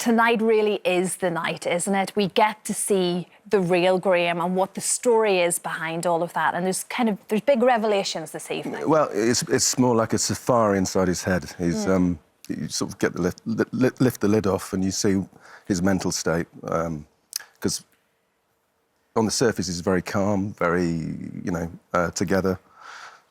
tonight really is the night, isn't it? We get to see the real Graham and what the story is behind all of that. And there's big revelations this evening. Well, it's more like a safari inside his head. He's you sort of get the lift the lid off and you see his mental state, because on the surface he's very calm, very together,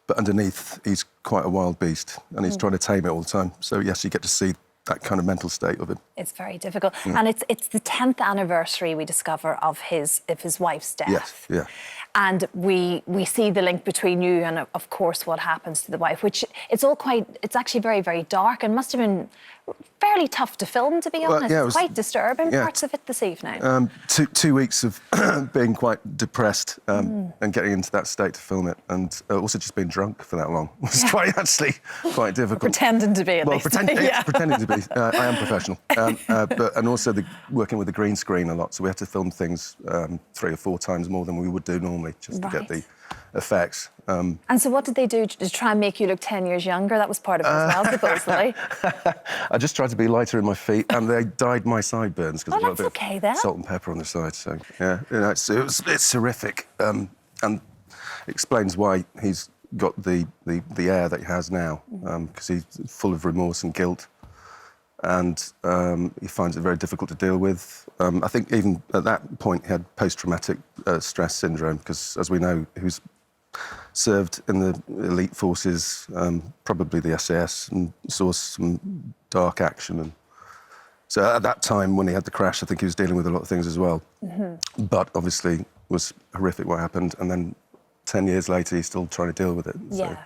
but underneath he's quite a wild beast and he's trying to tame it all the time. So yes, you get to see that kind of mental state of him. It's very difficult. And it's the 10th anniversary, we discover, of his wife's death. Yes, yeah. And we see the link between you and, of course, what happens to the wife, which it's actually very, very dark and must have been fairly tough to film, to be honest. Well, yeah, it was quite disturbing, parts of it this evening. 2 weeks of being quite depressed and getting into that state to film it, and also just being drunk for that long was quite difficult. Pretending to be, at least. Pretending to be. I am professional. And also working with the green screen a lot, so we had to film things 3 or 4 times more than we would do normally just to get the effects. And so what did they do to try and make you look 10 years younger? That was part of it as well, supposedly. I just tried to be lighter in my feet, and they dyed my sideburns because that's okay then. Salt and pepper on the side. So yeah, it's horrific, and explains why he's got the air that he has now, because he's full of remorse and guilt, and he finds it very difficult to deal with. I think even at that point he had post-traumatic stress syndrome, because, as we know, he was served in the elite forces, probably the SAS, and saw some dark action. And so at that time, when he had the crash, I think he was dealing with a lot of things as well. But obviously it was horrific what happened, and then 10 years later he's still trying to deal with it. Yeah. So.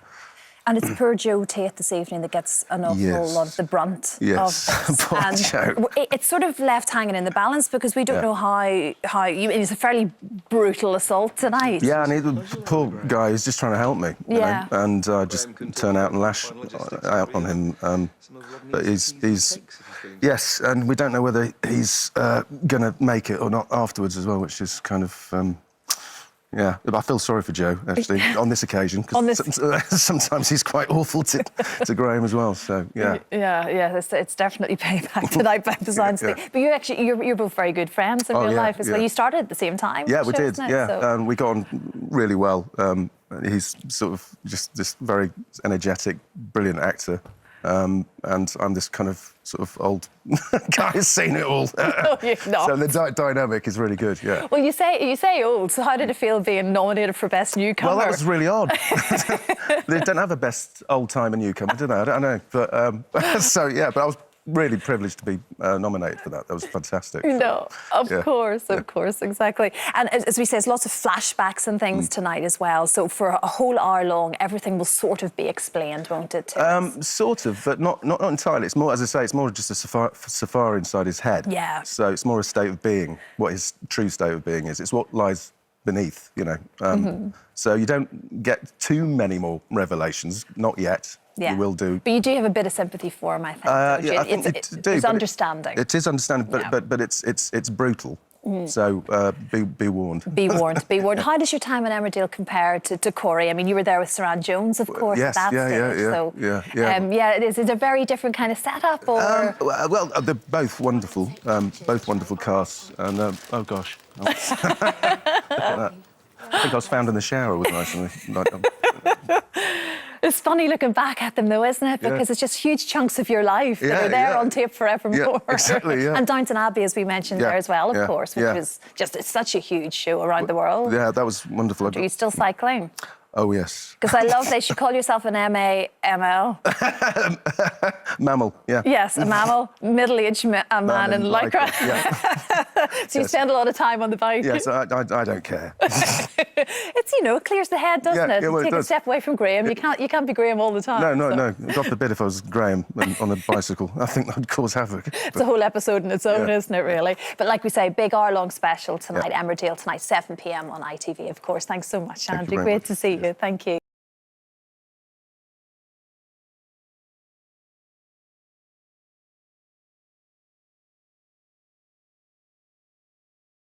And it's poor Joe Tate this evening that gets an awful lot of the brunt of this. Poor and Joe. It's sort of left hanging in the balance because we don't know how it's a fairly brutal assault tonight. Yeah, and the poor guy is just trying to help me. You know, and just turn out and lash out on him. But he's yes, and we don't know whether he's going to make it or not afterwards as well, which is kind of. Yeah, I feel sorry for Joe, actually, on this occasion, because sometimes he's quite awful to Graham as well, so, yeah. Yeah, it's definitely payback tonight by the sounds of it. But you're both very good friends in real life as well. You started at the same time. Yeah, we did, and we got on really well. He's sort of just this very energetic, brilliant actor. And I'm this kind of sort of old guy who's seen it all. No, you're not. So the dynamic is really good, yeah. Well, you say old, so how did it feel being nominated for Best Newcomer? Well, that was really odd. They don't have a Best Old-Timer Newcomer, do they? I don't know. But, so, yeah, but I was really privileged to be nominated for that. That was fantastic. No, of course, exactly. And as we say, there's lots of flashbacks and things tonight as well. So for a whole hour long, everything will sort of be explained, won't it? Sort of, but not entirely. It's more, as I say, it's more just a safari inside his head. Yeah. So it's more a state of being, what his true state of being is. It's what lies beneath, you know. So you don't get too many more revelations, not yet. Yeah. You will do. But you do have a bit of sympathy for him, I think. Yeah, I think it's understanding. It is understanding, but it's brutal. So be warned. Be warned, be warned. How does your time in Emmerdale compare to Corrie? I mean, you were there with Lorraine Jones, of course, yes, at that stage. Is it a very different kind of setup, or...? Well, they're both wonderful casts, and oh gosh. Look at that. I think I was found in the shower with nice. It's funny looking back at them, though, isn't it? Because it's just huge chunks of your life that are there on tape forevermore. Yeah, exactly, yeah. And Downton Abbey, as we mentioned there as well, of course, which was just it's such a huge show around the world. Yeah, that was wonderful. Are you still cycling? Oh, yes. Because I love that you call yourself an MAML. Mammal, yeah. Yes, a mammal, middle-aged man in lycra. So you spend a lot of time on the bike. Yes, I don't care. It's, it clears the head, doesn't it? Well, Take a step away from Graham. You can't be Graham all the time. No. Drop the bit if I was Graham on a bicycle. I think that'd cause havoc. It's a whole episode in its own, isn't it, really? But like we say, big hour-long special tonight, Emmerdale tonight, 7 p.m. on ITV, of course. Thanks so much, Andy. Great to see you. Thank you.